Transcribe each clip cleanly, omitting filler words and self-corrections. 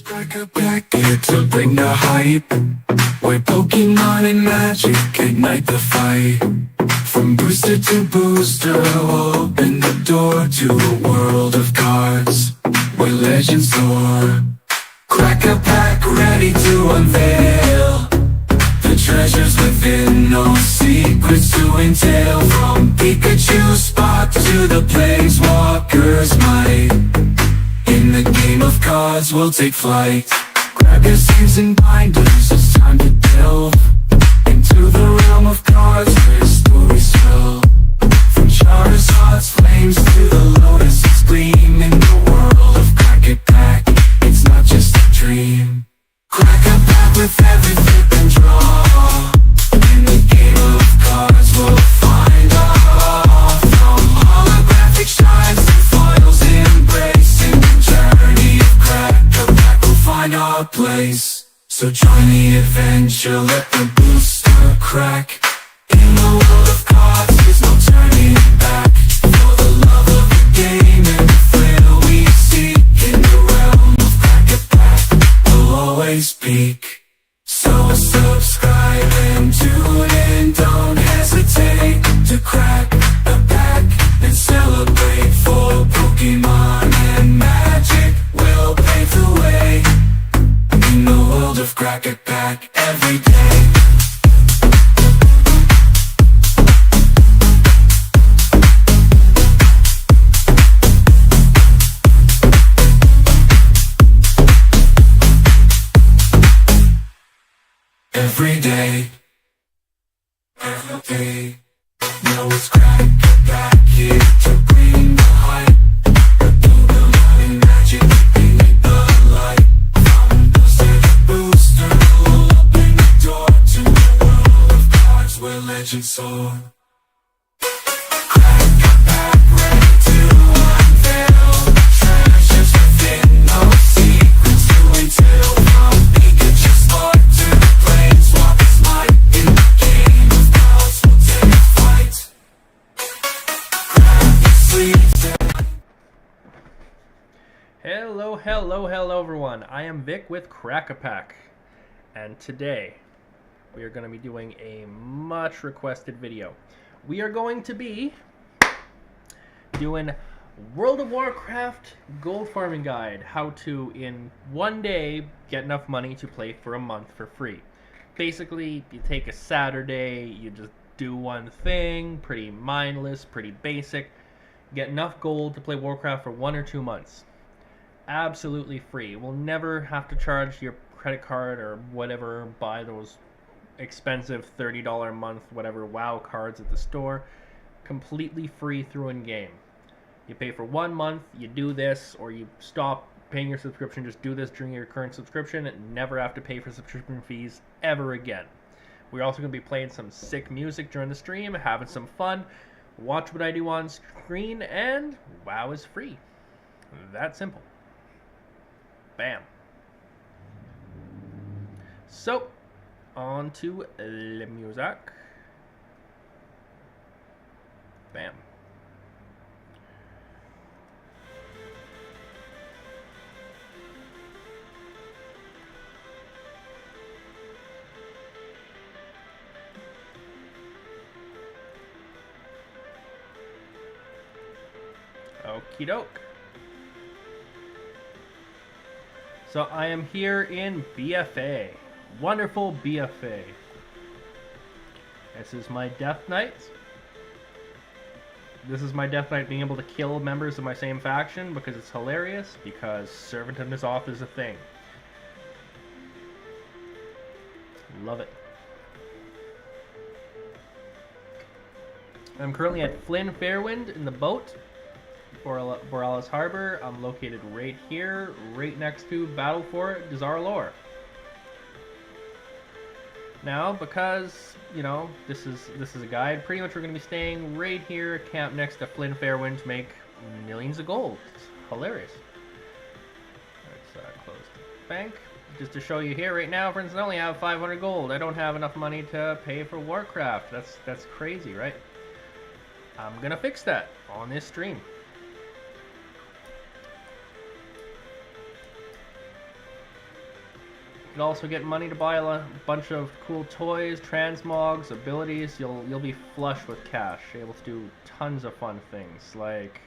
Crack a pack here to bring the hype, where Pokemon and magic ignite the fight. From booster to booster, we'll open the door to a world of cards where legends soar. Crack a pack ready to unveil the treasures within, no secrets to entail. From Pikachu's spot to the Planeswalker's might, in the game of cards we'll take flight. Grab your seeds and binders, it's time to delve into the realm of cards where stories tell. From Charizard's flames to the Lotus's gleam, in the world of Crack It Pack, it's not just a dream. Crack a pack with every flip and draw. In the game of cards we'll find our from holographic shines to foils, embracing the journey of Crack a Pack, we'll find our place. So join the adventure, let the booster crack. In the world of cards there's no turning back. For the love of the game and the thrill we seek, in the realm of Crack a Pack we'll always peak. So subscribe and tune in, don't hesitate to crack a pack and celebrate. For Pokemon and magic we'll pave the way, in the world of Crack a Pack every day. Every day, every day, now it's Crack a Pack here to bring the hype. The Pokemon and magic, ignite the light. From booster to booster, we'll open the door to the world of cards where legends soar. Crack a Pack ready to unveil the treasures within, no secrets to entail. From Pikachu's spot to the Planeswalker's might, in the game of cards we'll take flight. Grab your sleeves and Hello everyone. I am Vic with Crack a Pack, and today we are going to be doing a much requested video. We are going to be doing World of Warcraft Gold Farming Guide, how to in one day get enough money to play for a month for free. Basically, you take a Saturday, you just do one thing, pretty mindless, pretty basic, get enough gold to play Warcraft for 1 or 2 months. Absolutely free. We'll never have to charge your credit card or whatever, buy those expensive $30 a month whatever WoW cards at the store. Completely free through in game. You pay for 1 month, you do this, or you stop paying your subscription, just do this during your current subscription and never have to pay for subscription fees ever again. We're also going to be playing some sick music during the stream, having some fun, watch what I do on screen, and WoW is free. That simple. Bam. So, on to the music. Bam. Okie doke. So I am here in BFA. Wonderful BFA. This is my Death Knight. This is my Death Knight being able to kill members of my same faction because it's hilarious, because Servanthood is off is a thing. Love it. I'm currently at Flynn Fairwind in the boat. Borealis Harbor. I'm located right here, right next to Battle for Dazar'alor. Now, because, you know, this is a guide, pretty much we're going to be staying right here, camped next to Flynn Fairwind to make millions of gold. It's hilarious. Let's close the bank. Just to show you here right now, for instance, I only have 500 gold. I don't have enough money to pay for Warcraft. That's crazy, right? I'm going to fix that on this stream. You'll also get money to buy a bunch of cool toys, transmogs, abilities. You'll be flush with cash, able to do tons of fun things. Like,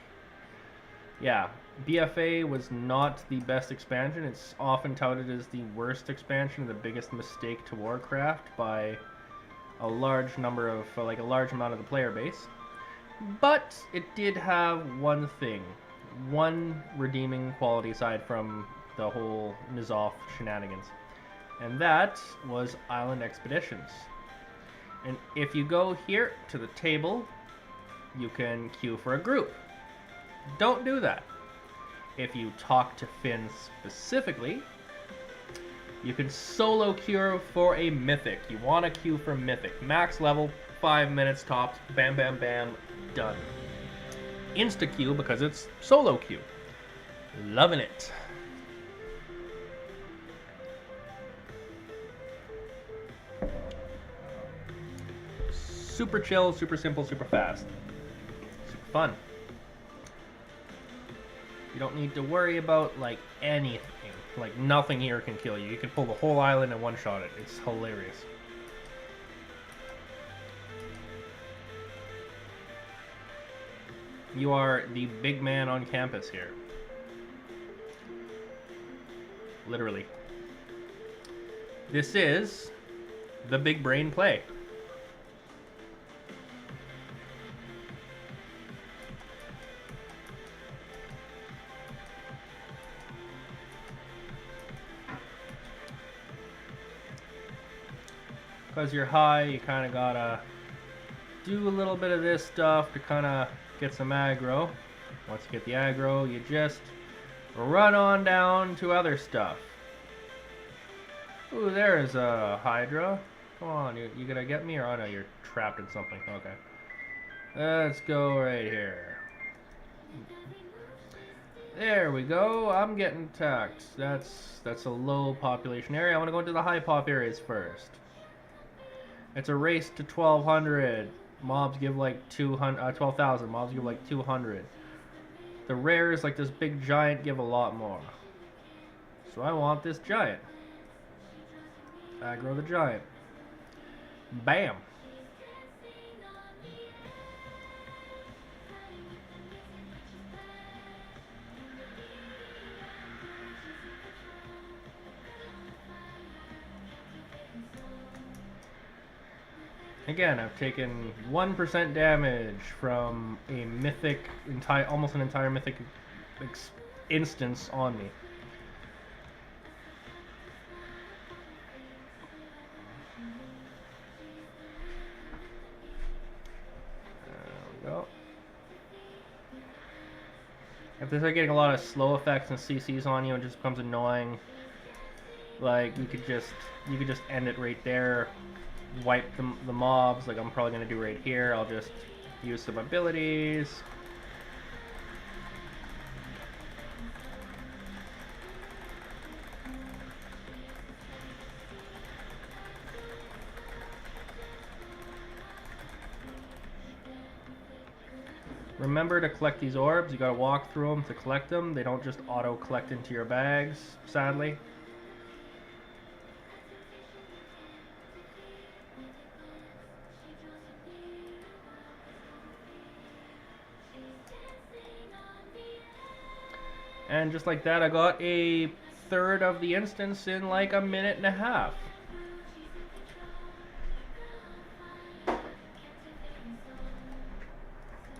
yeah, BFA was not the best expansion. It's often touted as the worst expansion, the biggest mistake to Warcraft by a large number of, like a large amount of the player base. But it did have one thing, one redeeming quality aside from the whole N'Zoth shenanigans. And that was Island Expeditions. And if you go here to the table, you can queue for a group. Don't do that. If you talk to Finn specifically, you can solo queue for a mythic. You want to queue for mythic. Max level, 5 minutes tops, bam, bam, bam, done. Insta queue because it's solo queue. Loving it. Super chill, super simple, super fast. Super fun. You don't need to worry about like anything. Like nothing here can kill you. You can pull the whole island and one-shot it. It's hilarious. You are the big man on campus here. Literally. This is the big brain play. Because you're high, you kind of gotta do a little bit of this stuff to kind of get some aggro. Once you get the aggro, you just run on down to other stuff. Ooh, there's a Hydra. Come on, you gonna get me? Or oh no, you're trapped in something. Okay. Let's go right here. There we go. I'm getting attacked. That's a low population area. I want to go into the high pop areas first. It's a race to 1,200. Mobs give like 12,000. Mobs give like 200. The rares, like this big giant, give a lot more. So I want this giant. Aggro the giant. Bam. Again, I've taken 1% damage from a mythic, almost an entire mythic instance on me. There we go. If they start getting a lot of slow effects and CCs on you, it just becomes annoying. Like you could just end it right there. Wipe the mobs like I'm probably going to do right here. I'll just use some abilities. Remember to collect these orbs. You got to walk through them to collect them. They don't just auto collect into your bags, sadly. And just like that, I got a third of the instance in like a minute and a half. I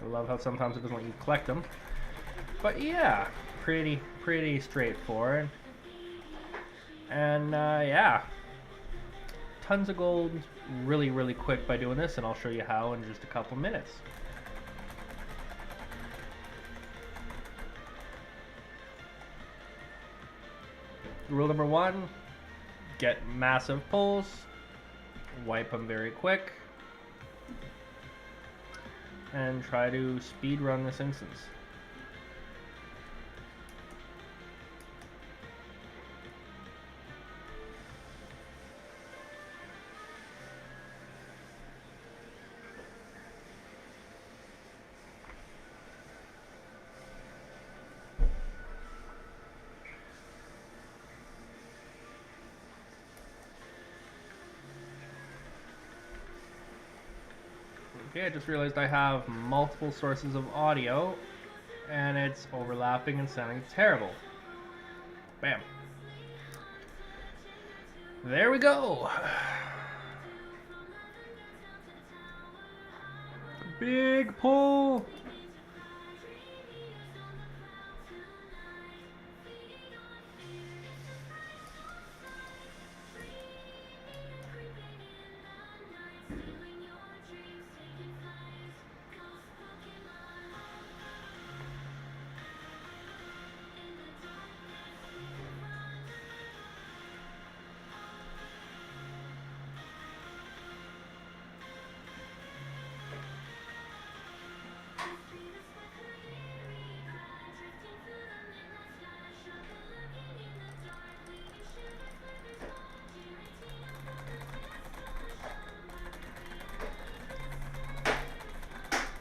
love how sometimes it doesn't let you collect them. But yeah, pretty straightforward. And yeah, tons of gold really quick by doing this, and I'll show you how in just a couple minutes. Rule number 1, get massive pulls, wipe them very quick, and try to speed run this instance. Okay, I just realized I have multiple sources of audio and it's overlapping and sounding terrible. Bam. There we go. Big pull.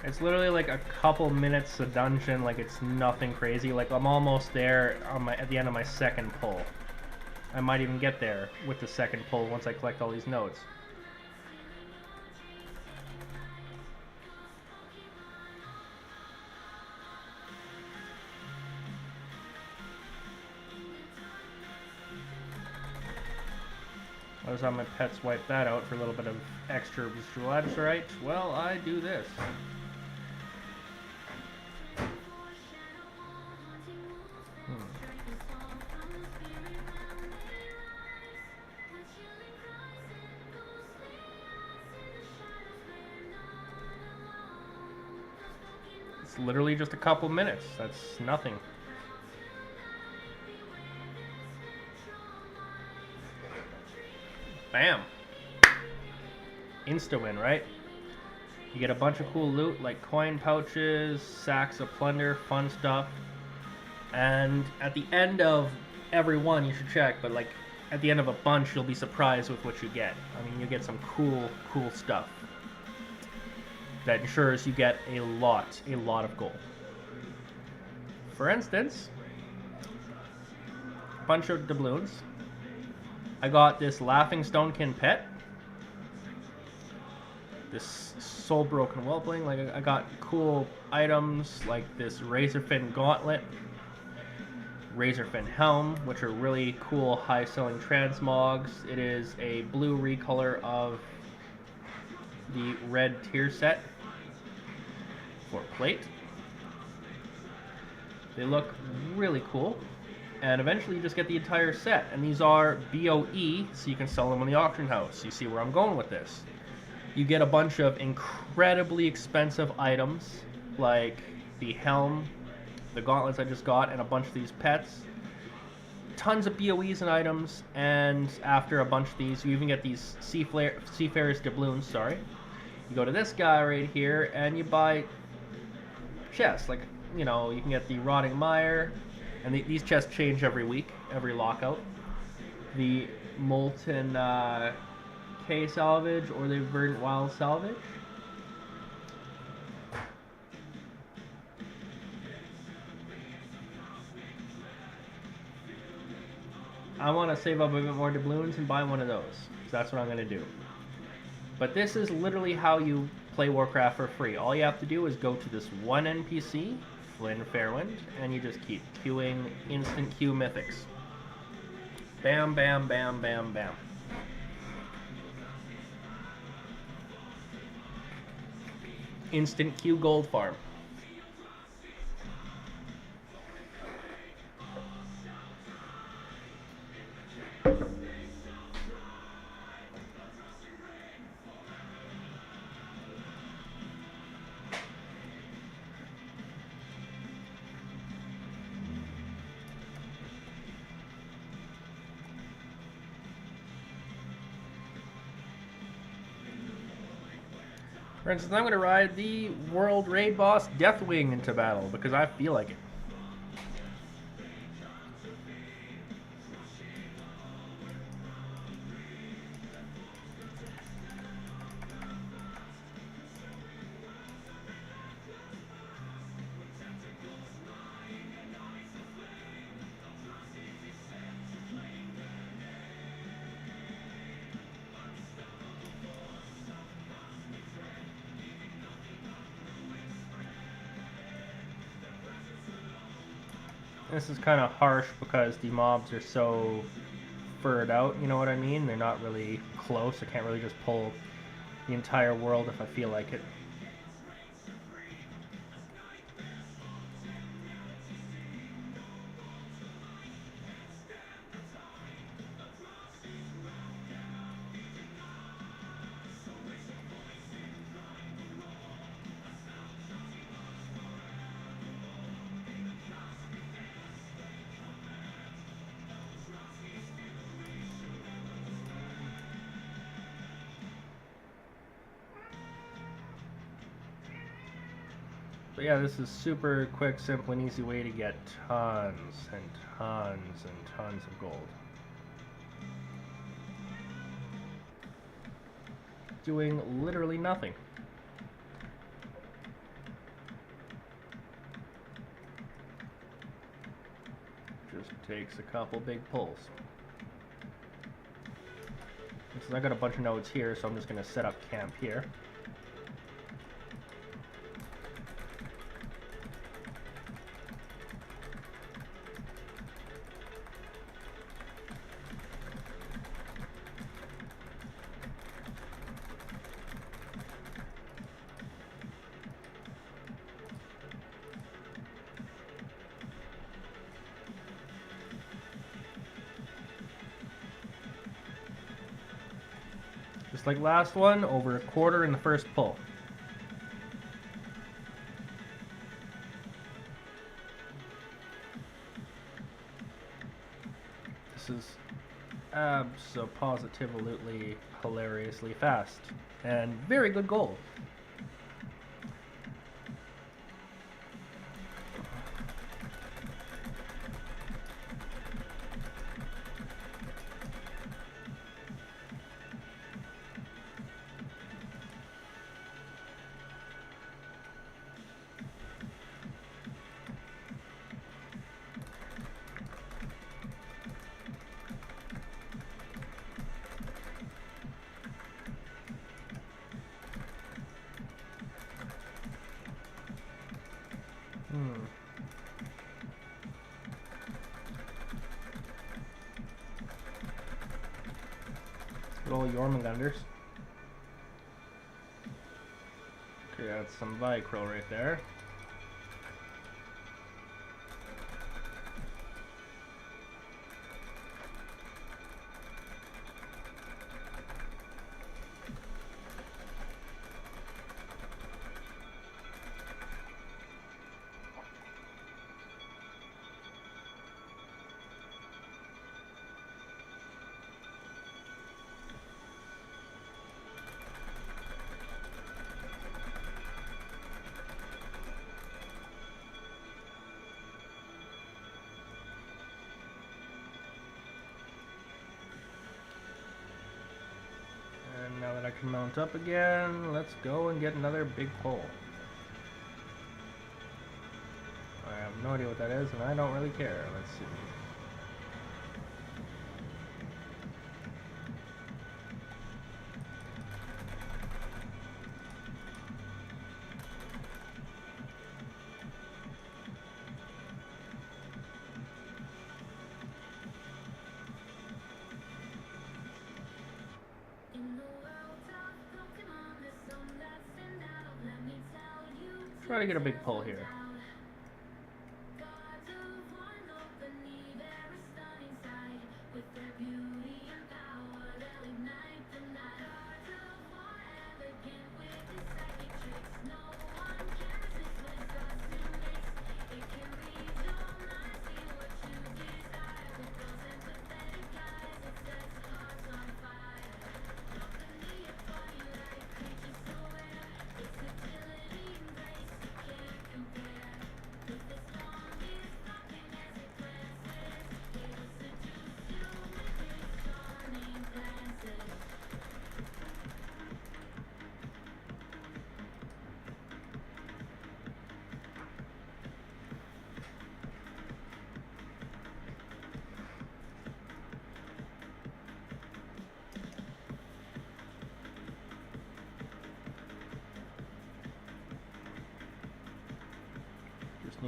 It's literally like a couple minutes a dungeon, like it's nothing crazy. Like I'm almost there on at the end of my second pull. I might even get there with the second pull once I collect all these nodes. I was on my pets wipe that out for a little bit of extra visual. That's right. Well, I do this. It's literally just a couple minutes. That's nothing. Bam. Insta-win, right? You get a bunch of cool loot like coin pouches, sacks of plunder, fun stuff. And at the end of every one, you should check, but like at the end of a bunch, you'll be surprised with what you get. I mean, you get some cool stuff that ensures you get a lot of gold. For instance, a bunch of doubloons. I got this Laughing Stonekin pet, this Soul Broken Whelpling. Like I got cool items like this Razorfin Gauntlet, Razorfin Helm, which are really cool high-selling transmogs. It is a blue recolor of the red tier set for plate. They look really cool. And eventually you just get the entire set. And these are BOE, so you can sell them on the auction house. You see where I'm going with this. You get a bunch of incredibly expensive items, like the helm, the gauntlets I just got, and a bunch of these pets. Tons of BOEs and items, and after a bunch of these, you even get these Seafarer's doubloons, sorry. You go to this guy right here, and you buy chests. Like, you know, you can get the Rotting Mire, and these chests change every week, every lockout. The Molten K salvage or the Verdant Wild salvage. I want to save up a bit more doubloons and buy one of those. So that's what I'm going to do. But this is literally how you play Warcraft for free. All you have to do is go to this one NPC, Flynn Fairwind, and you just keep queuing instant queue mythics. Bam, bam, bam, bam, bam. Instant queue gold farm. For instance, I'm going to ride the World Raid Boss Deathwing into battle because I feel like it. This is kind of harsh because the mobs are so furred out, you know what I mean? They're not really close. I can't really just pull the entire world if I feel like it. But yeah, this is super quick, simple, and easy way to get tons and tons and tons of gold. Doing literally nothing. Just takes a couple big pulls. Since I got a bunch of nodes here, so I'm just going to set up camp here. Just like last one, over a quarter in the first pull. This is abso-positively hilariously fast and very good gold. Little Jormunganders. Okay, that's some Vicryl right there. Now that I can mount up again, let's go and get another big pull. I have no idea what that is, and I don't really care. Let's see. Try to get a big pull here.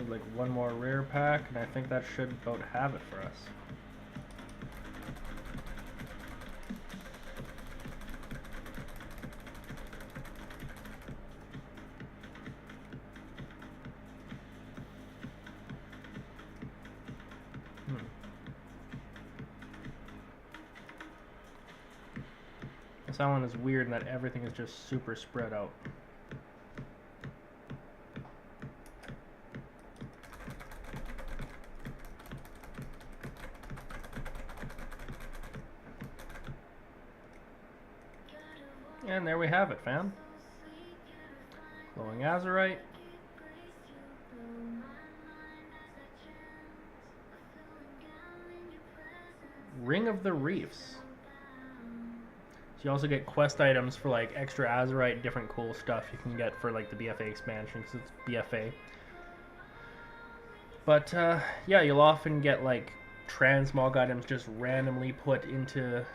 Need like one more rare pack, and I think that should about have it for us. This island is weird in that everything is just super spread out. And there we have it, fam. Glowing Azurite. Ring of the Reefs. So you also get quest items for like extra Azurite, different cool stuff you can get for like the BFA expansion because it's BFA. But yeah, you'll often get like transmog items just randomly put into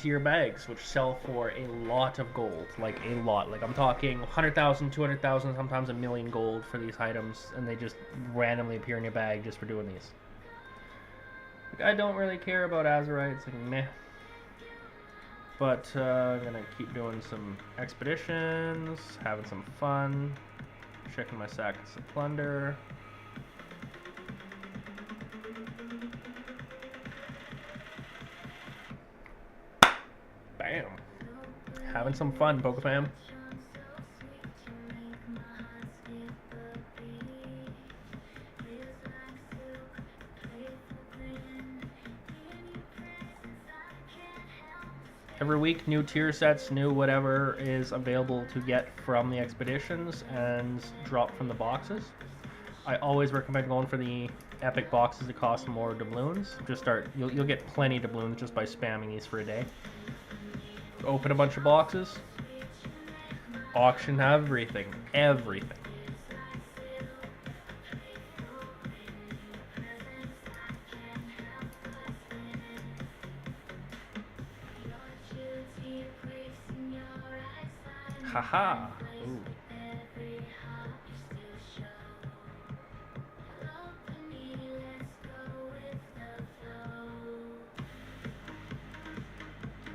your bags, which sell for a lot of gold, like a lot. Like I'm talking 100,000, 200,000, sometimes a million gold for these items, and they just randomly appear in your bag just for doing these. Like, I don't really care about Azurite, it's like meh. But I'm gonna keep doing some expeditions, having some fun, checking my sackets of plunder. Bam! Having some fun, PokeFam. Every week, new tier sets, new whatever is available to get from the expeditions and drop from the boxes. I always recommend going for the epic boxes that cost more doubloons. Just you'll get plenty of doubloons just by spamming these for a day. Open a bunch of boxes, auction everything. Haha. Ooh.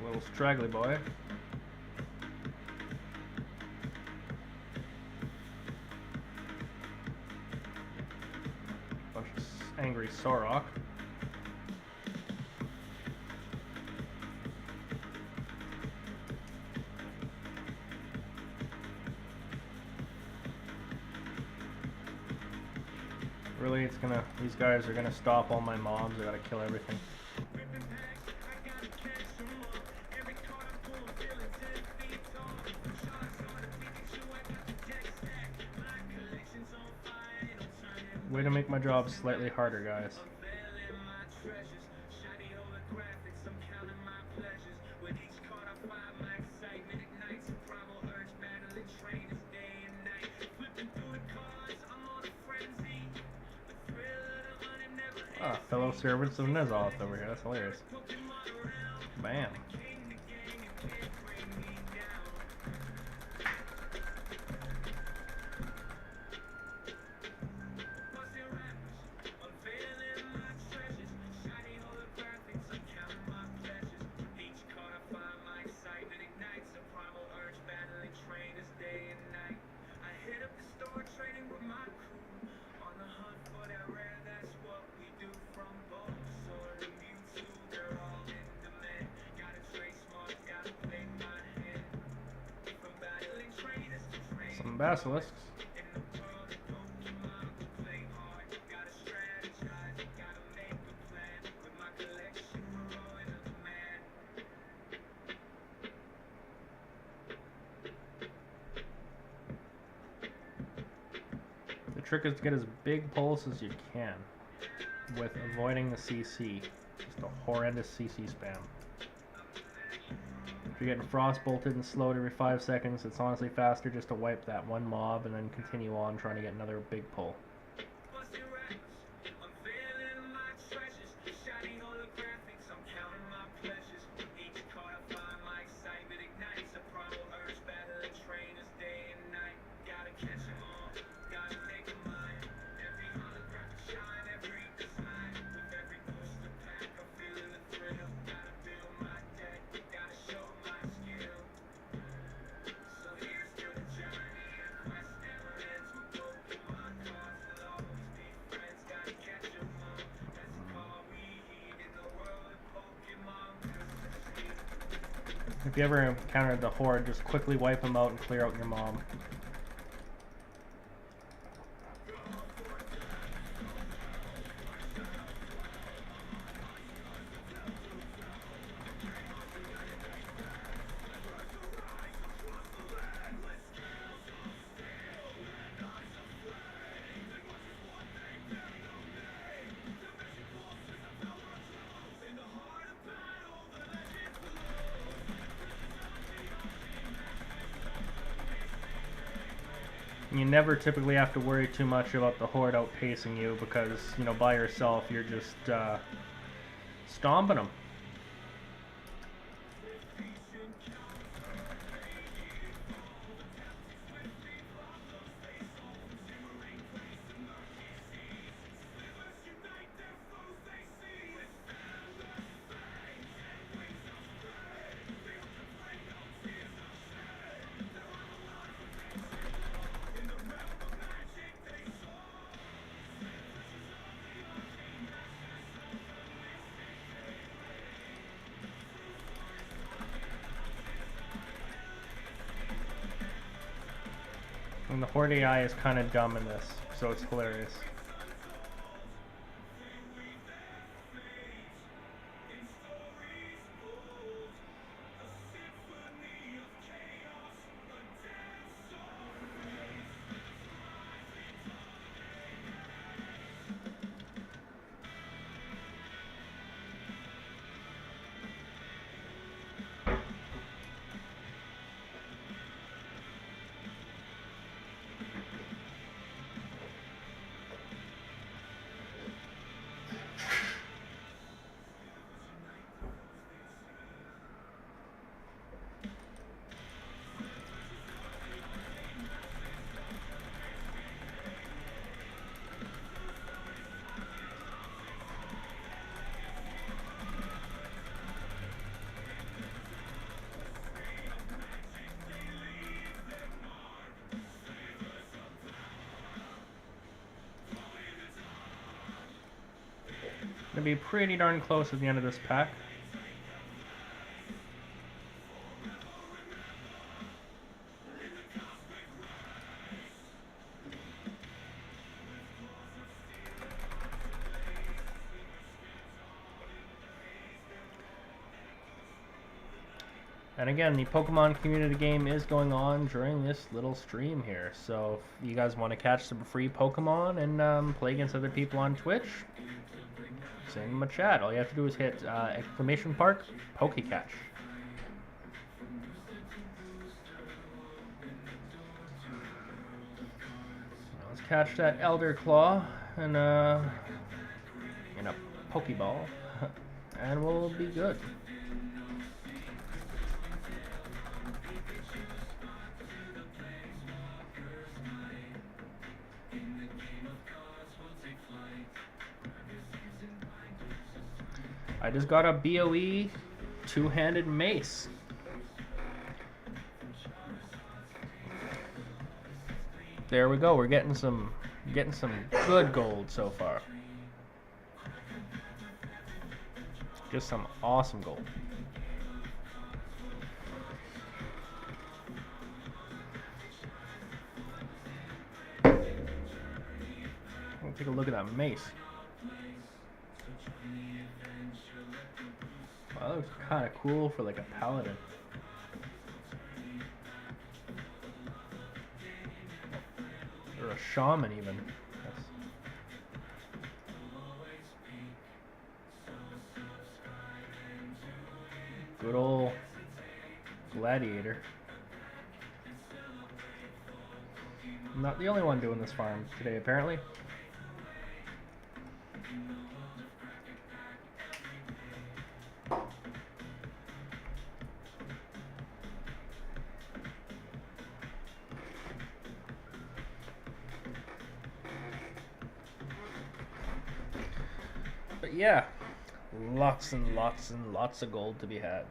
Little straggly boy. Bunch of angry Sorok. Really, these guys are gonna stop all my mobs. I gotta kill everything. Way to make my job slightly harder, guys. Ah, fellow servants of Nezoth over here. That's hilarious. Bam. Some basilisks. The trick is to get as big pulse as you can with avoiding the CC. Just a horrendous CC spam. If you're getting frostbolted and slowed every 5 seconds, it's honestly faster just to wipe that one mob and then continue on trying to get another big pull. If you ever encountered the Horde, just quickly wipe them out and clear out your mom. You never typically have to worry too much about the Horde outpacing you because, you know, by yourself you're just stomping them. And the Horde AI is kind of dumb in this, so it's hilarious. Gonna be pretty darn close at the end of this pack. And again, the Pokemon community game is going on during this little stream here. So if you guys want to catch some free Pokemon and play against other people on Twitch, send them a chat. All you have to do is hit exclamation mark Pokecatch. Let's catch that Elder Claw and in a Pokeball, and we'll be good. I just got a BOE two-handed mace. There we go. We're getting some good gold so far. Just some awesome gold. Take a look at that mace. Wow, that looks kind of cool for like a paladin. Or a shaman even. Good old gladiator. I'm not the only one doing this farm today, apparently. But yeah, lots and lots and lots of gold to be had.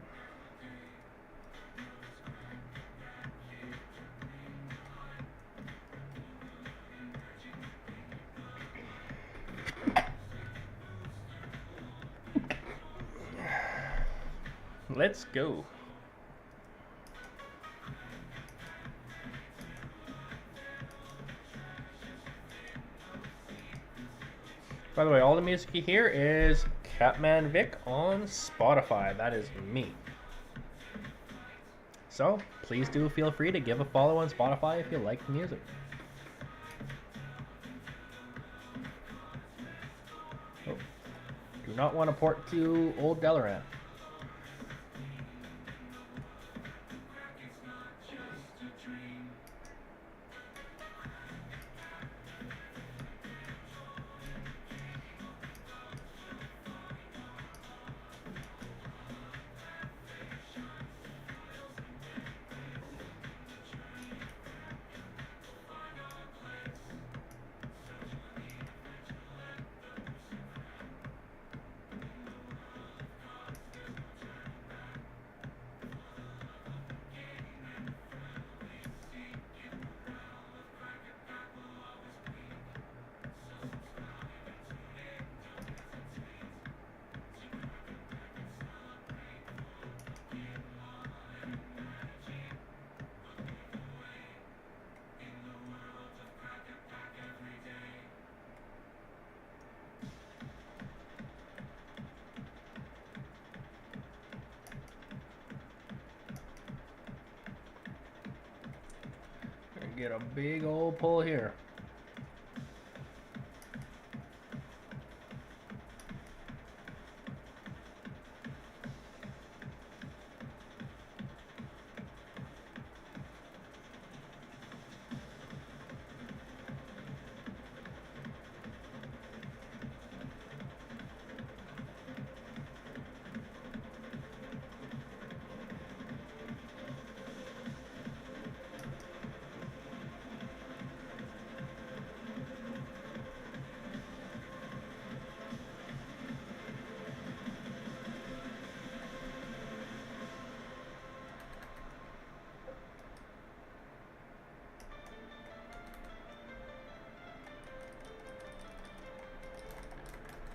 Let's go. By the way, all the music you hear is CapManVic on Spotify. That is me. So please do feel free to give a follow on Spotify if you like the music. Oh, do not want to port to Old Delaran. Get a big old pull here.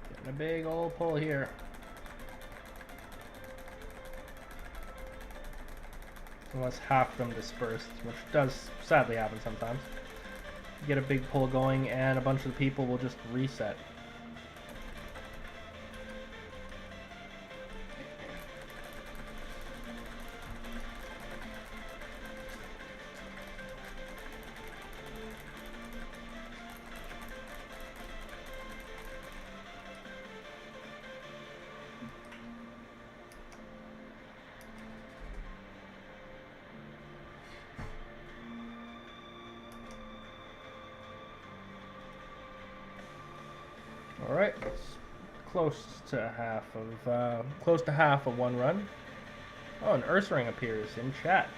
Getting a big old pull here. Unless half of them dispersed, which does sadly happen sometimes. You get a big pull going and a bunch of the people will just reset. All right, it's close to half of one run. Oh, an Ursaring appears in chat.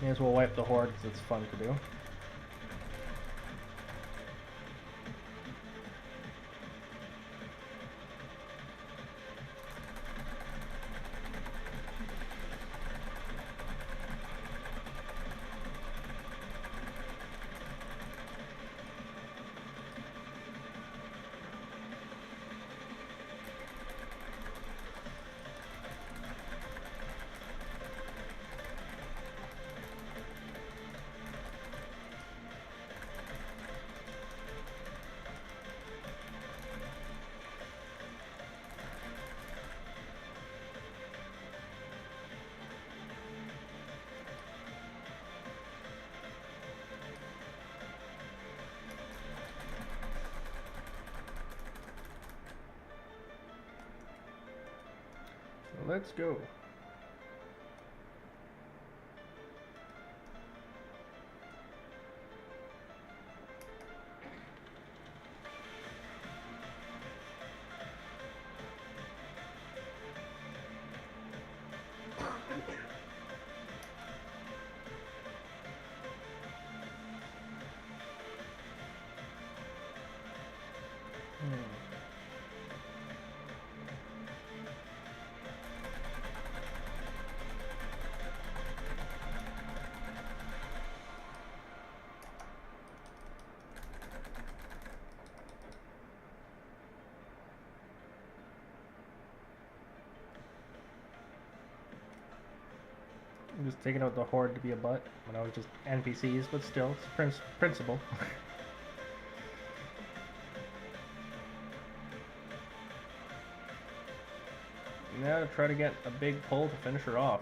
May as well wipe the horde because it's fun to do. Let's go. I'm just taking out the horde to be a butt when I was just NPCs, but still, it's principle. Now try to get a big pull to finish her off.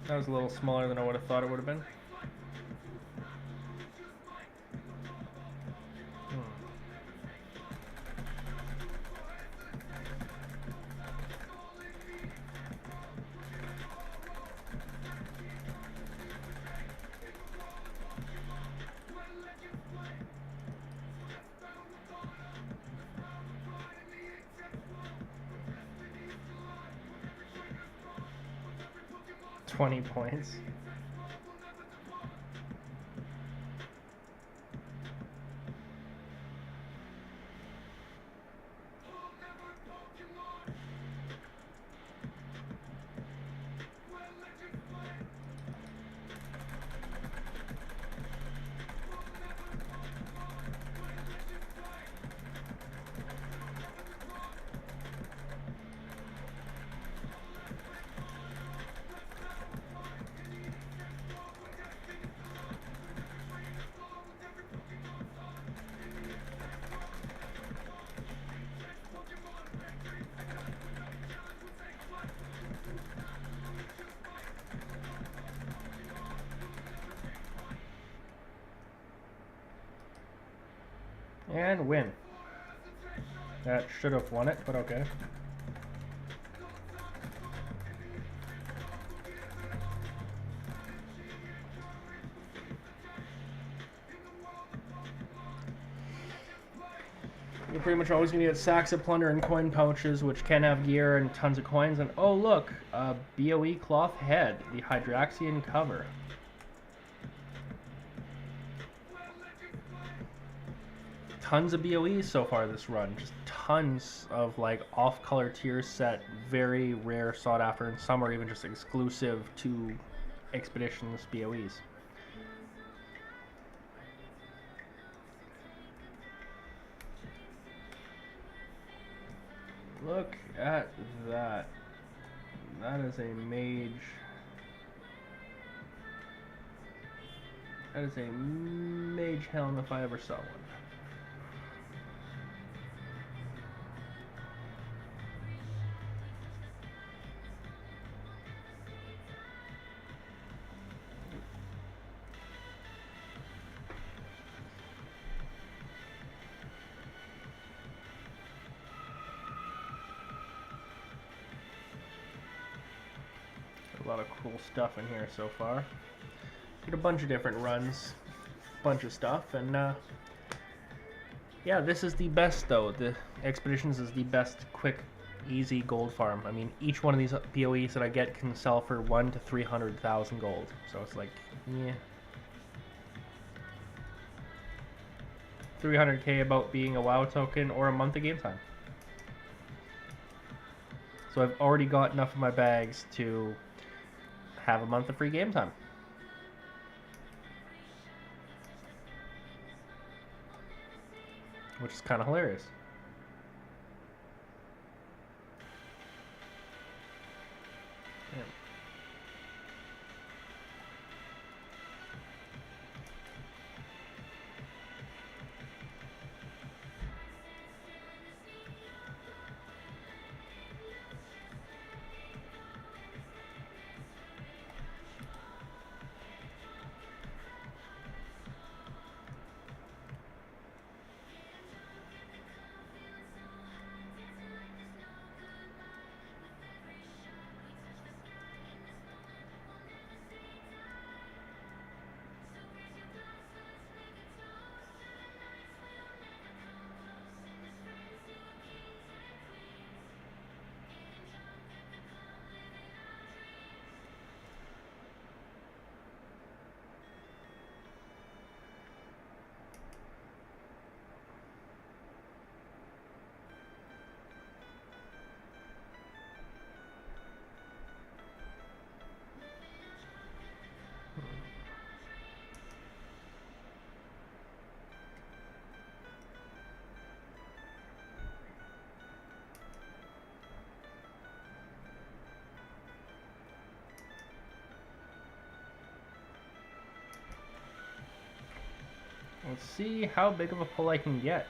That was a little smaller than I would have thought it would have been. Hmm. 20 points. And win. That should have won it, but okay. You're pretty much always going to get sacks of plunder and coin pouches, which can have gear and tons of coins. And oh look, a BOE cloth head, the Hydraxian cover. Tons of BOEs so far this run. Just tons of like off-color tier set, very rare, sought after, and some are even just exclusive to Expeditions BOEs. Look at that. That is a mage. That is a mage helm if I ever saw one. A lot of cool stuff in here so far. Did a bunch of different runs, bunch of stuff, and yeah, this is the best though. The Expeditions is the best quick, easy gold farm. I mean, each one of these BOEs that I get can sell for 1 to 300,000 gold. So it's like, yeah, 300k about being a WoW token or a month of game time. So I've already got enough of my bags to have a month of free game time. Which is kind of hilarious. Yeah. Let's see how big of a pull I can get.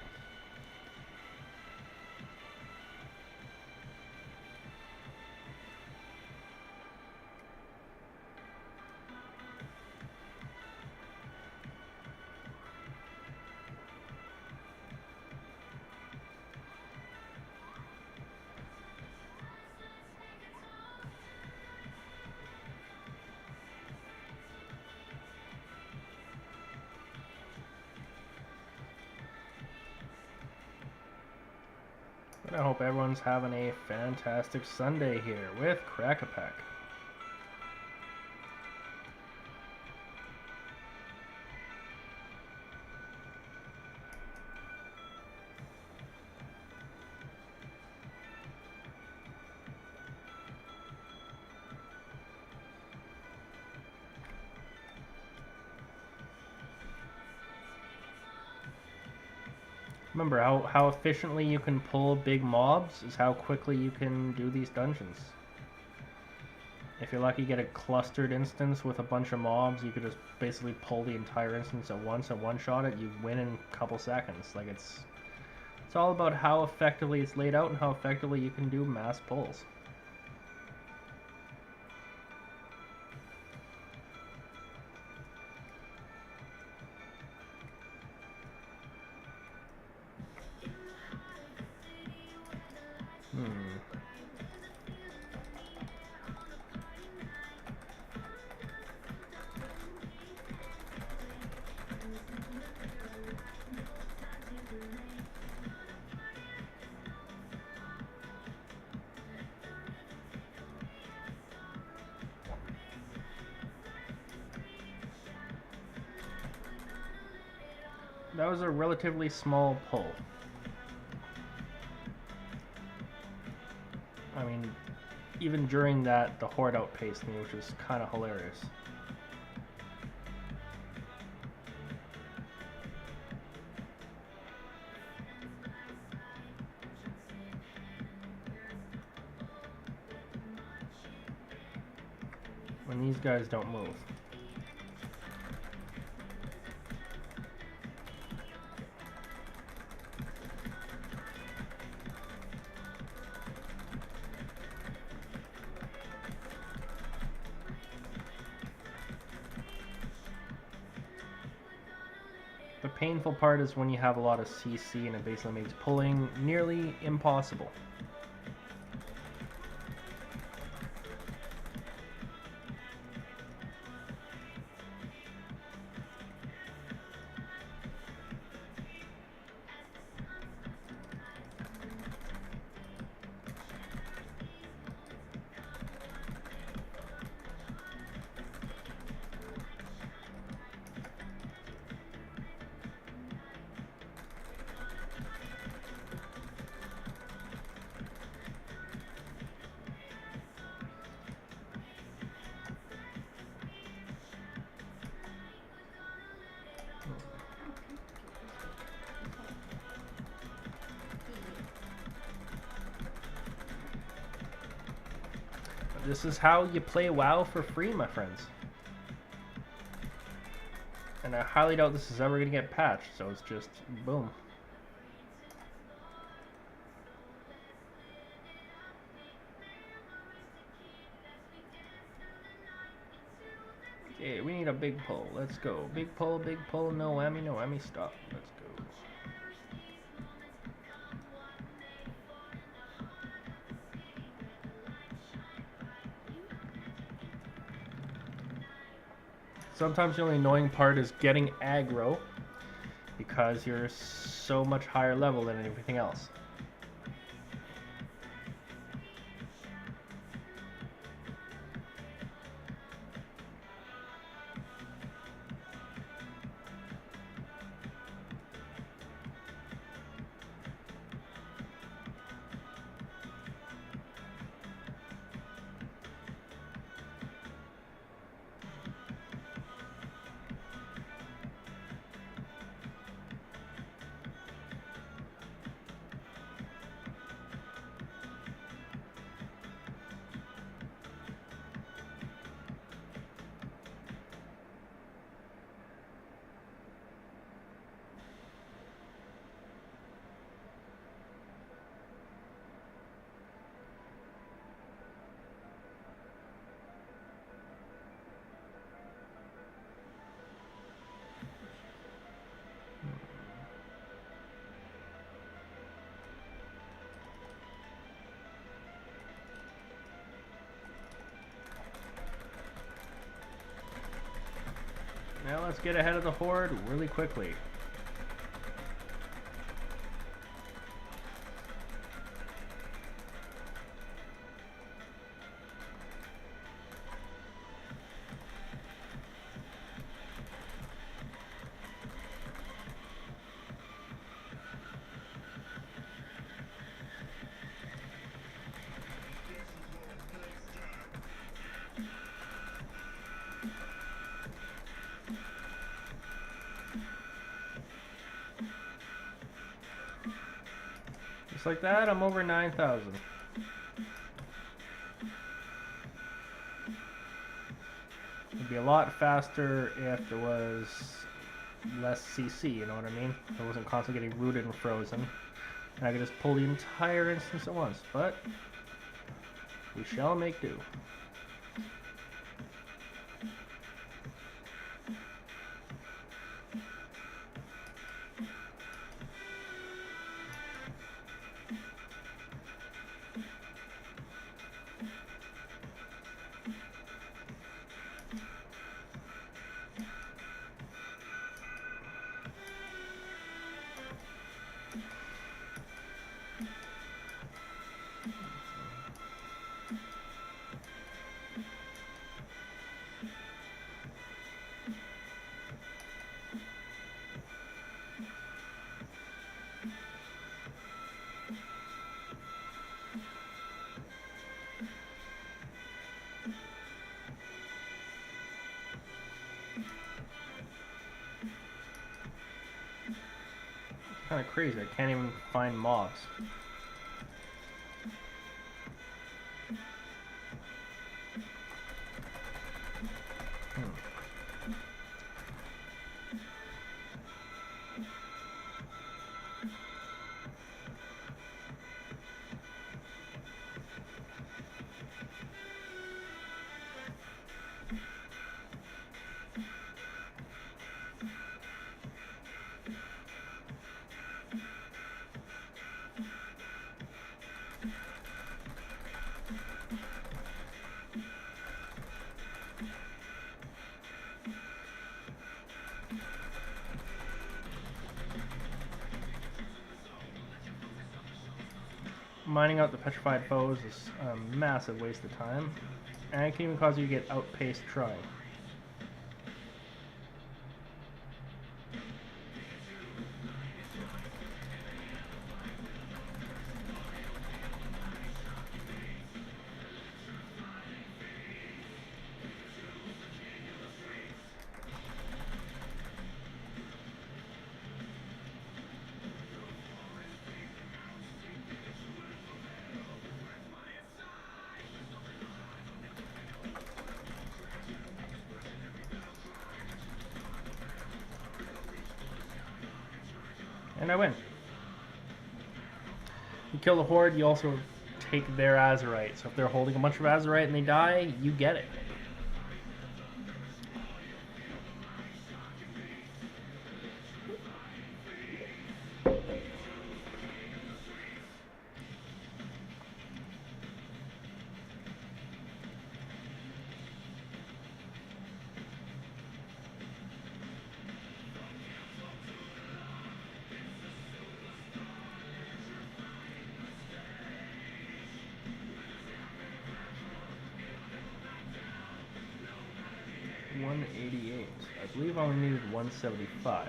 And I hope everyone's having a fantastic Sunday here with Crack-A-Pack. Remember, how efficiently you can pull big mobs is how quickly you can do these dungeons. If you're lucky, get a clustered instance with a bunch of mobs, you could just basically pull the entire instance at once and one-shot it. You win in a couple seconds. Like it's all about how effectively it's laid out and how effectively you can do mass pulls. That was a relatively small pull. I mean, even during that, the horde outpaced me, which was kind of hilarious. When these guys don't move. The painful part is when you have a lot of CC and it basically makes pulling nearly impossible. This is how you play WoW for free, my friends. And I highly doubt this is ever going to get patched, so it's just boom. Okay, we need a big pull. Let's go. Big pull, no whammy, stop. Let's go. Sometimes the only annoying part is getting aggro because you're so much higher level than everything else. Now let's get ahead of the horde really quickly. Just like that, I'm over 9,000. It'd be a lot faster if there was less CC, you know what I mean? I wasn't constantly getting rooted and frozen. And I could just pull the entire instance at once, but we shall make do. Kind of crazy, I can't even find mobs. Mining out the petrified foes is a massive waste of time, and it can even cause you to get outpaced trying. And I win. You kill the horde, you also take their Azerite. So if they're holding a bunch of Azerite and they die, you get it. $188. I believe I only needed 175.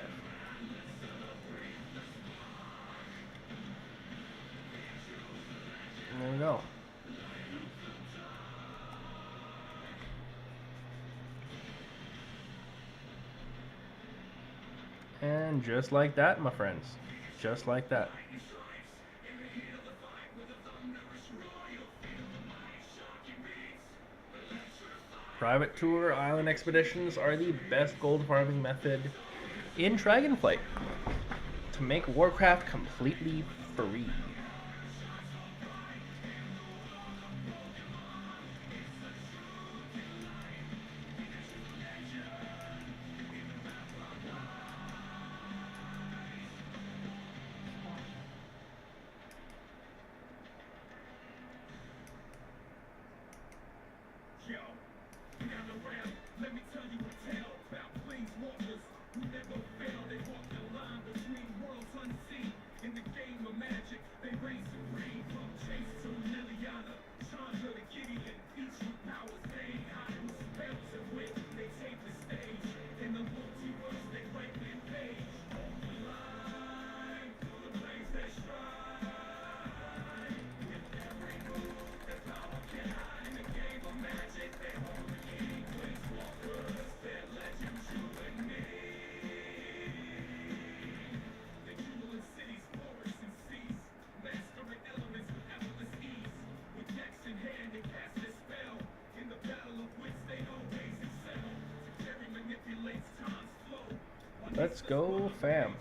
And there we go. And just like that, my friends. Just like that. Private tour island expeditions are the best gold farming method in Dragonflight to make Warcraft completely free. Let's go, fam.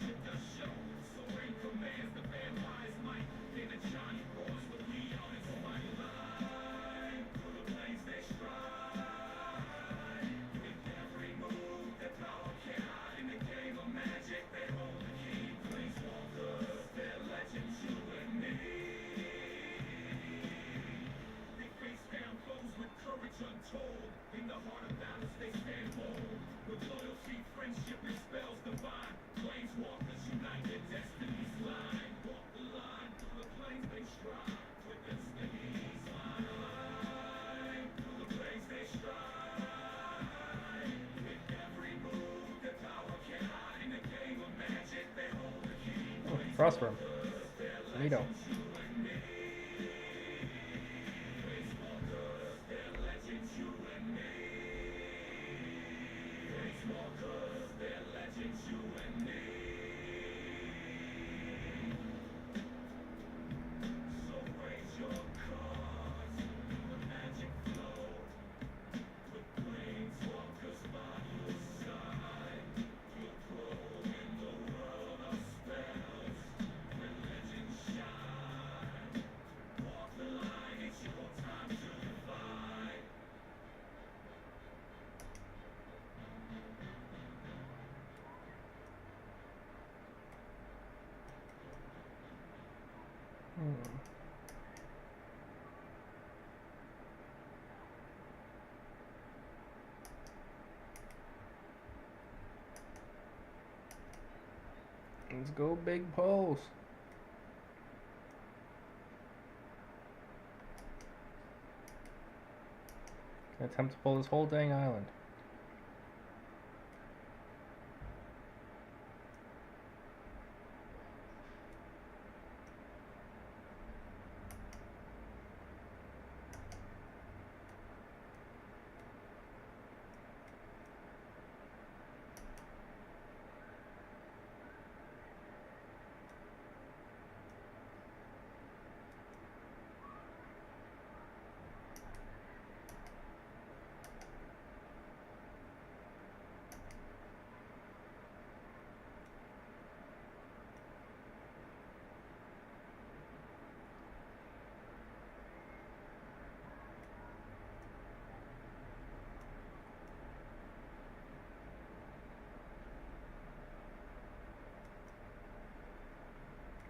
Frostworm. Neato. Let's go, big pulse. Attempt to pull this whole dang island.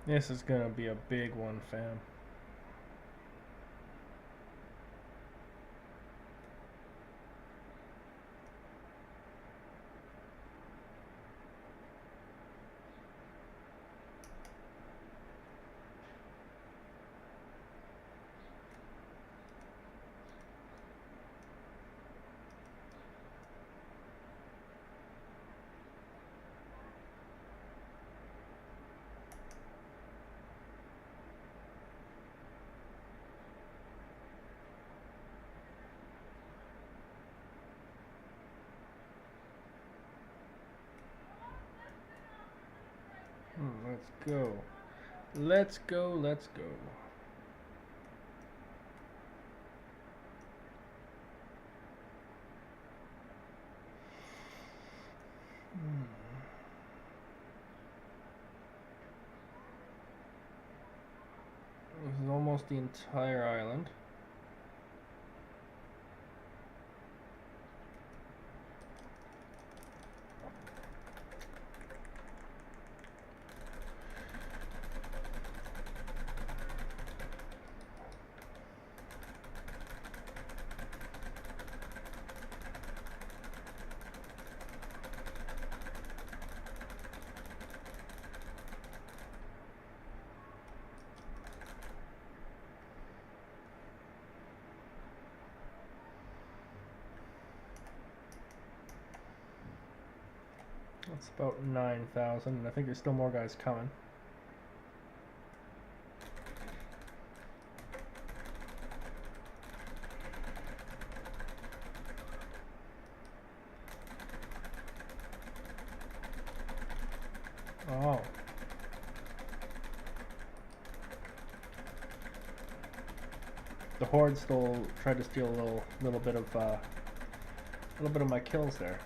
This is gonna be a big one, fam. Let's go. Let's go, let's go. This is almost the entire island. That's about 9,000, and I think there's still more guys coming. Oh. The horde tried to steal a little bit of my kills there.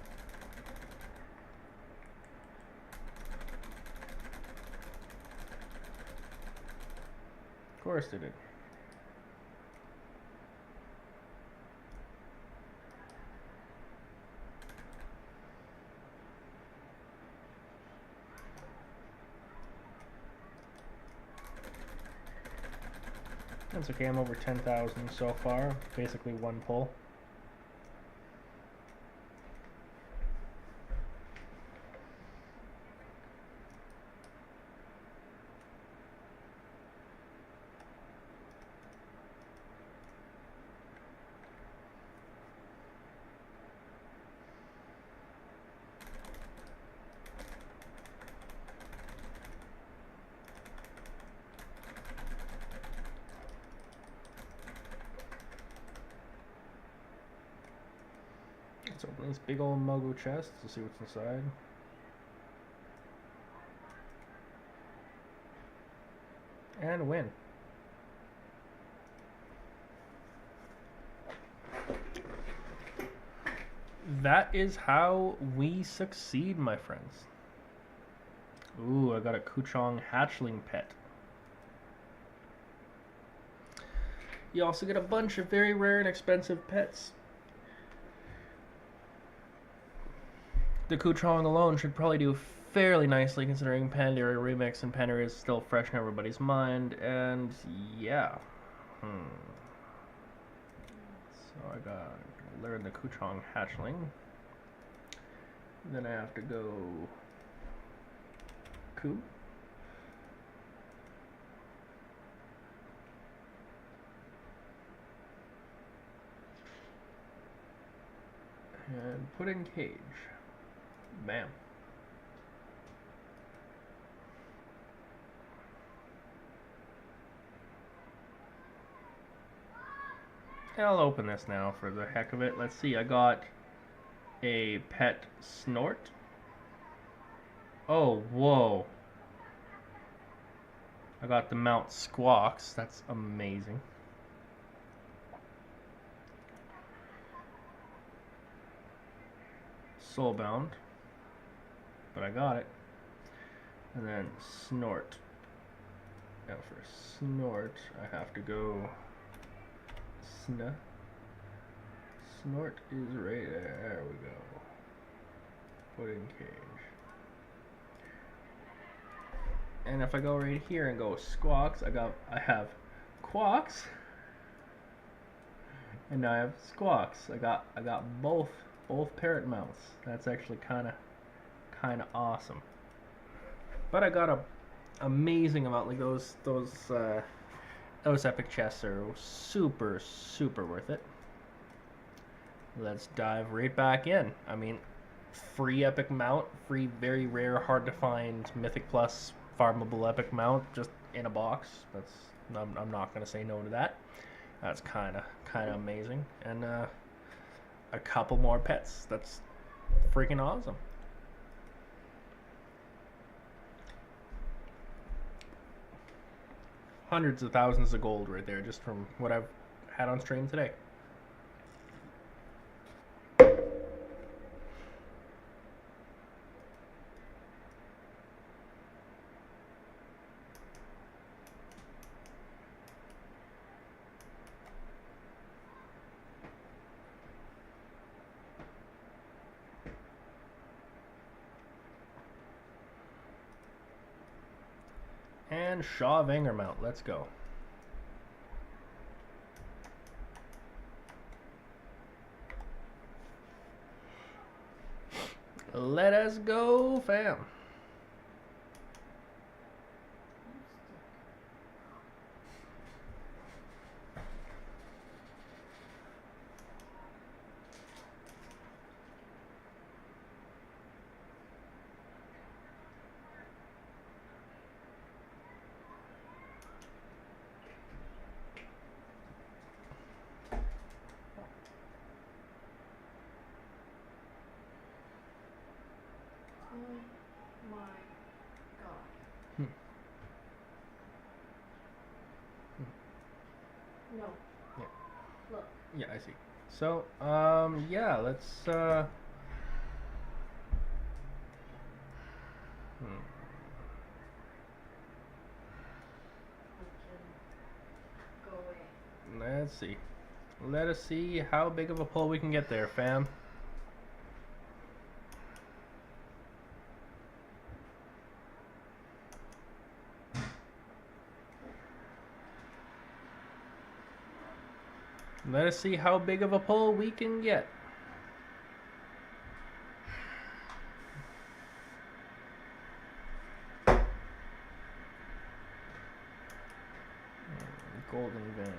course they did. That's okay, I'm over 10,000 so far. Basically one pull. Let's open this big old Mogu chest to see what's inside. And win. That is how we succeed, my friends. Ooh, I got a Kuchong hatchling pet. You also get a bunch of very rare and expensive pets. The Kuchong alone should probably do fairly nicely considering Pandaria Remix and Pandaria is still fresh in everybody's mind, and yeah. So I got learn the Kuchong hatchling. Then I have to go Ku. And put in cage. Bam. I'll open this now for the heck of it. Let's see, I got a pet Snort. Oh, whoa. I got the Mount Squawks. That's amazing. Soulbound. But I got it. And then Snort. Now for Snort, I have to go Snort is right there. There we go. Put in cage. And if I go right here and go Squawks, I have Quawks. And now I have Squawks. I got both parrot mounts. That's actually kinda awesome. But I got a amazing amount, like those epic chests are super worth it. Let's dive right back in. I mean, free epic mount, free very rare, hard to find Mythic Plus farmable epic mount just in a box. That's I'm not gonna say no to that. That's kind of amazing, and a couple more pets. That's freaking awesome. Hundreds of thousands of gold right there just from what I've had on stream today. And Shaw Vangermount, let's go. Let us go, fam. Oh my god. No. Yeah. Look. Yeah, I see. So, yeah, let's, Let's see. Let us see how big of a pull we can get there, fam. Let us see how big of a pull we can get. Golden vein.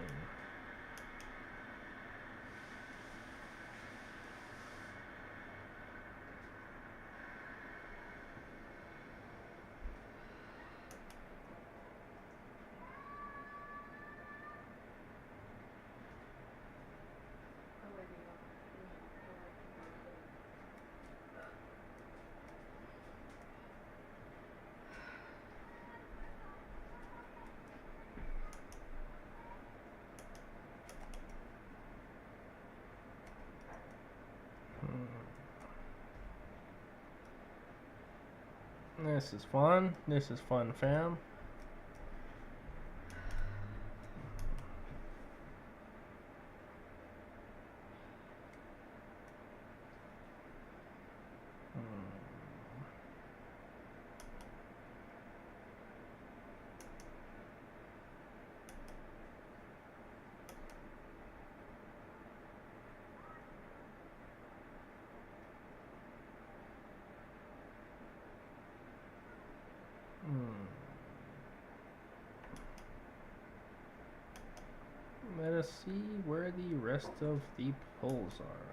Oh, wait, we got- This is fun. This is fun, fam. Let us see where the rest of the pulls are.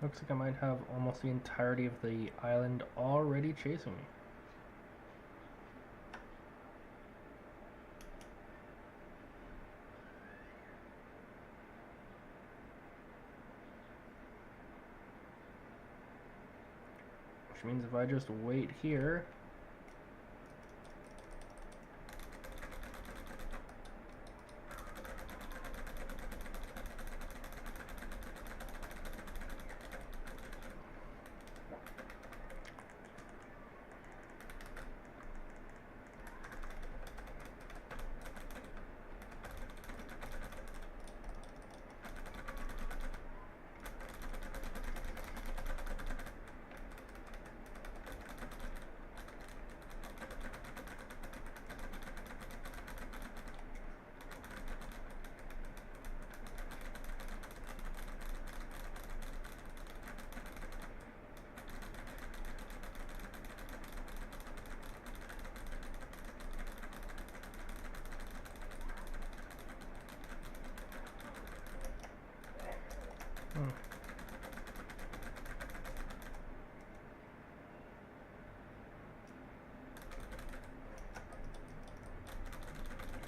Looks like I might have almost the entirety of the island already chasing me. Which means if I just wait here,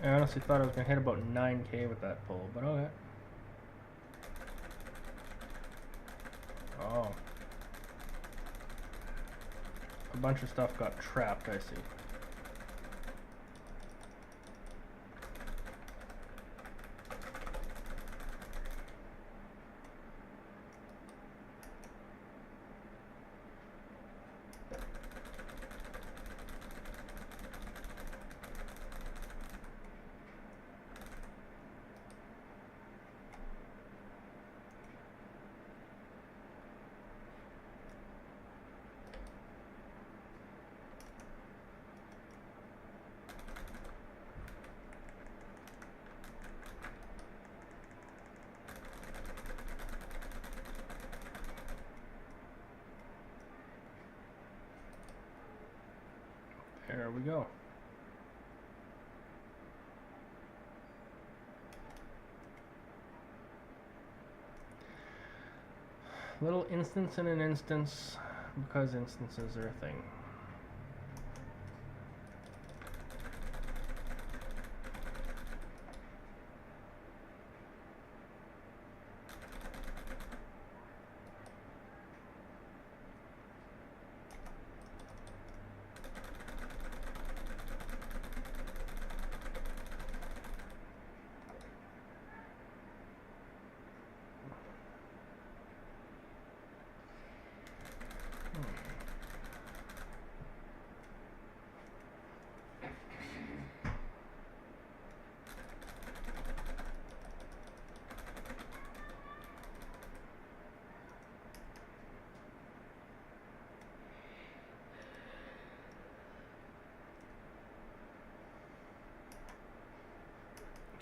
I honestly thought I was gonna hit about 9K with that pull, but okay. Oh. A bunch of stuff got trapped, I see. There we go. Little instance in an instance, because instances are a thing.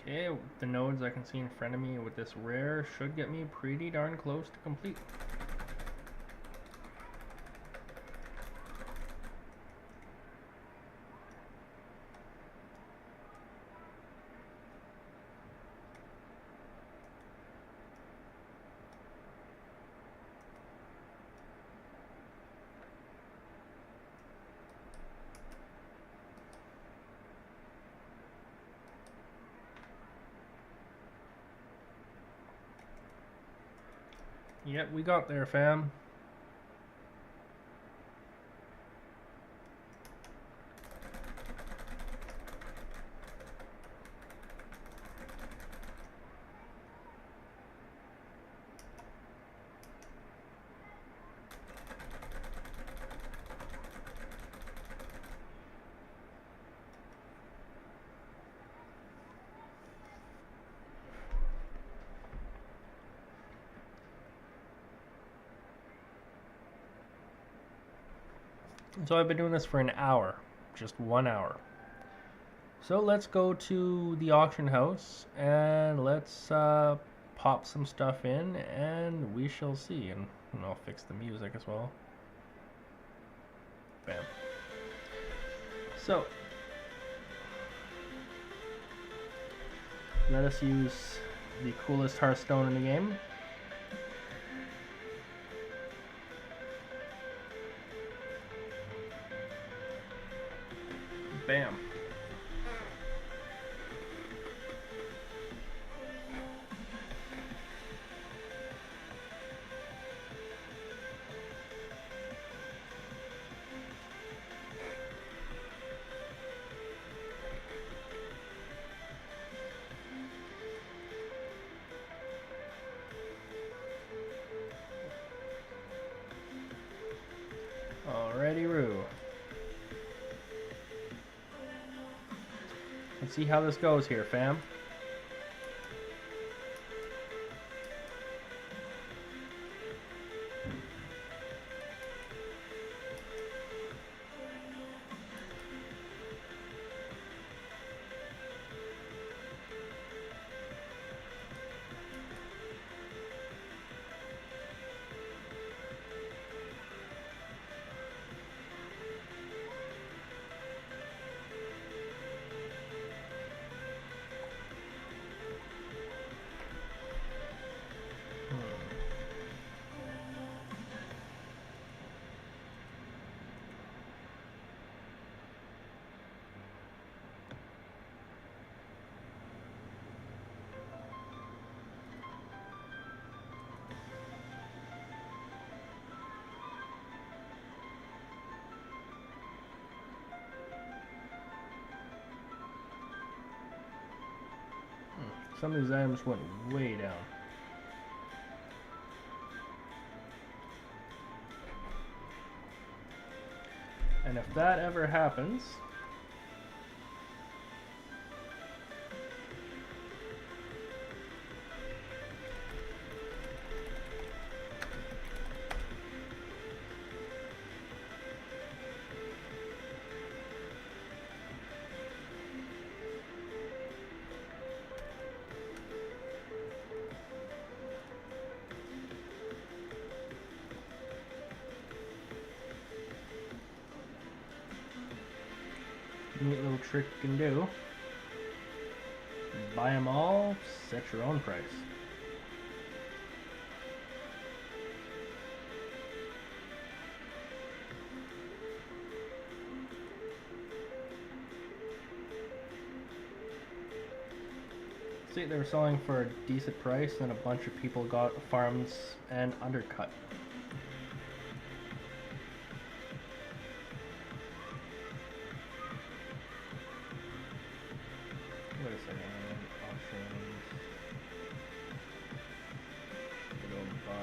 Okay, the nodes I can see in front of me with this rare should get me pretty darn close to complete. Yep, we got there, fam. So I've been doing this for an hour, just 1 hour. So let's go to the auction house and let's pop some stuff in and we shall see. And I'll fix the music as well. Bam. So let us use the coolest Hearthstone in the game. Bam. Alrighty, Roo. Let's see how this goes here, fam. Some of these items went way down. And if that ever happens, neat little trick you can do. Buy them all, set your own price. See, they were selling for a decent price, and a bunch of people got farms and undercut. Wait a second, options. Go buy.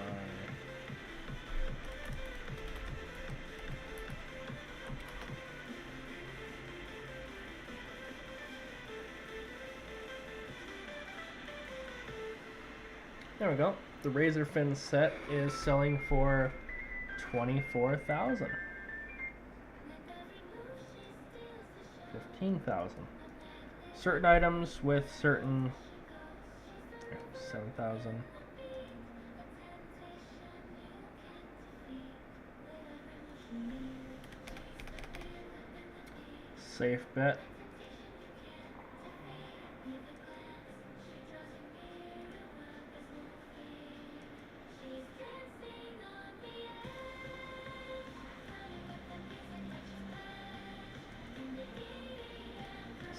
There we go. The razor fin set is selling for 24,000. 15,000. Certain items with certain 7,000. Safe bet.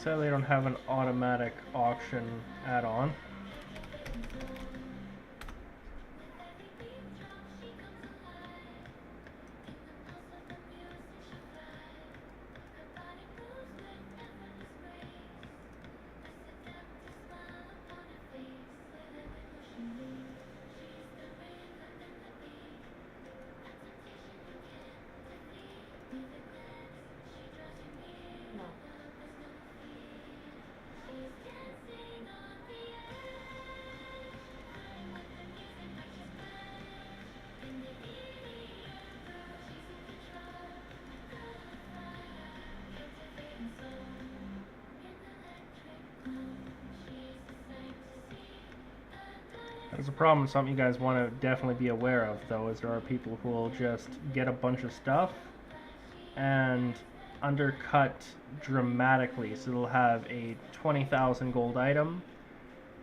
So they don't have an automatic auction add-on. No. There's a problem, something you guys want to definitely be aware of, though, is there are people who will just get a bunch of stuff and undercut dramatically. So they'll have a 20,000 gold item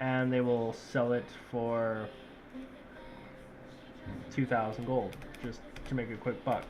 and they will sell it for 2,000 gold just to make a quick buck.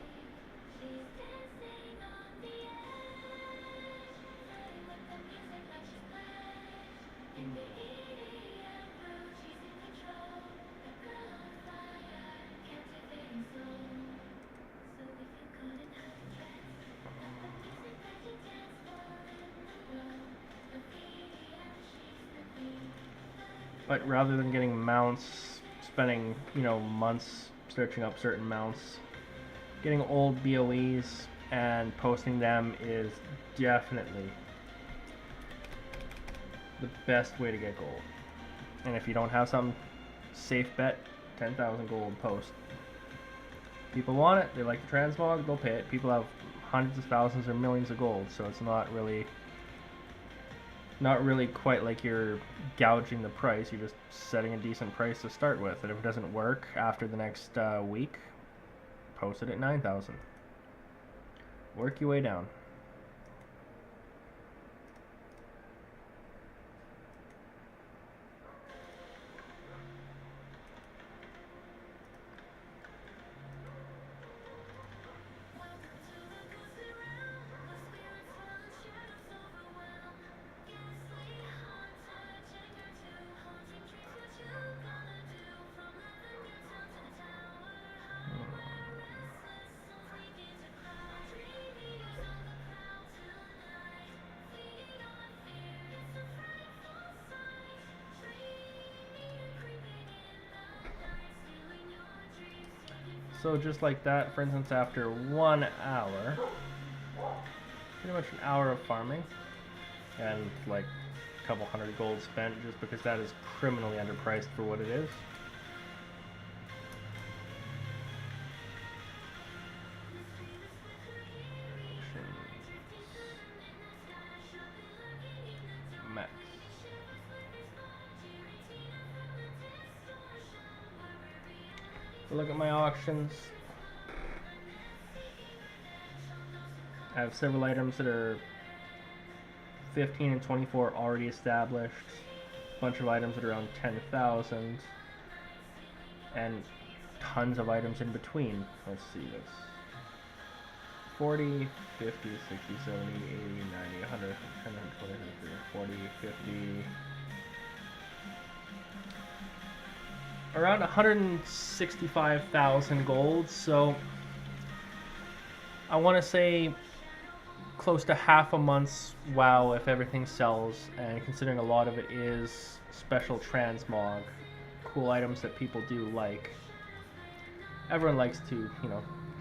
But rather than getting mounts, spending, months searching up certain mounts, getting old BOEs and posting them is definitely the best way to get gold. And if you don't have some safe bet, 10,000 gold post. People want it, they like the transmog, they'll pay it. People have hundreds of thousands or millions of gold, so it's not really quite like you're gouging the price. You're just setting a decent price to start with, and if it doesn't work after the next week, post it at 9,000. Work your way down. So just like that, for instance, after 1 hour, pretty much an hour of farming, and like a couple hundred gold spent, just because that is criminally underpriced for what it is. Max. Look at my auctions. I have several items that are 15 and 24 already established. Bunch of items at around 10,000. And tons of items in between. Let's see this. 40, 50, 60, 70, 80, 90, 100, 120, 40, 50. Around 165,000 gold, so I want to say close to half a month's WoW if everything sells, and considering a lot of it is special transmog, cool items that people do like. Everyone likes to,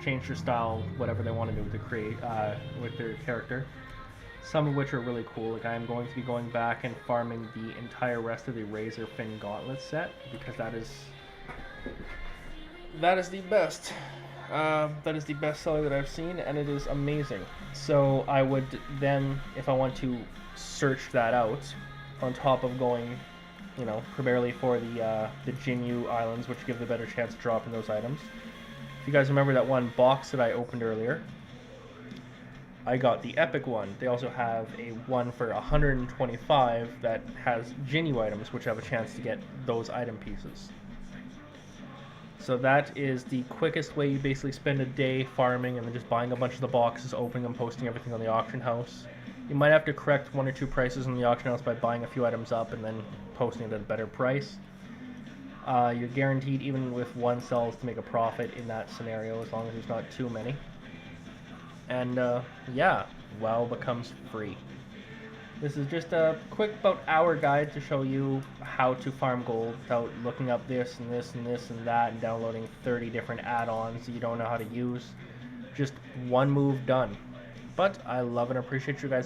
change their style, whatever they want to do to create with their character. Some of which are really cool. Like, I'm going to be going back and farming the entire rest of the Razor Fin Gauntlet set because that is the best. That is the best seller that I've seen, and it is amazing. So I would then, if I want to search that out, on top of going, primarily for the Jinyu Islands, which give the better chance of dropping those items. If you guys remember that one box that I opened earlier, I got the epic one. They also have a one for 125 that has Jinyu items, which have a chance to get those item pieces. So that is the quickest way you basically spend a day farming and then just buying a bunch of the boxes, opening them, posting everything on the auction house. You might have to correct one or two prices on the auction house by buying a few items up and then posting it at a better price. You're guaranteed, even with one sells, to make a profit in that scenario as long as there's not too many. And yeah, WoW becomes free. This is just a quick about hour guide to show you how to farm gold without looking up this and this and this and that and downloading 30 different add-ons that you don't know how to use. Just one move done. But I love and appreciate you guys all.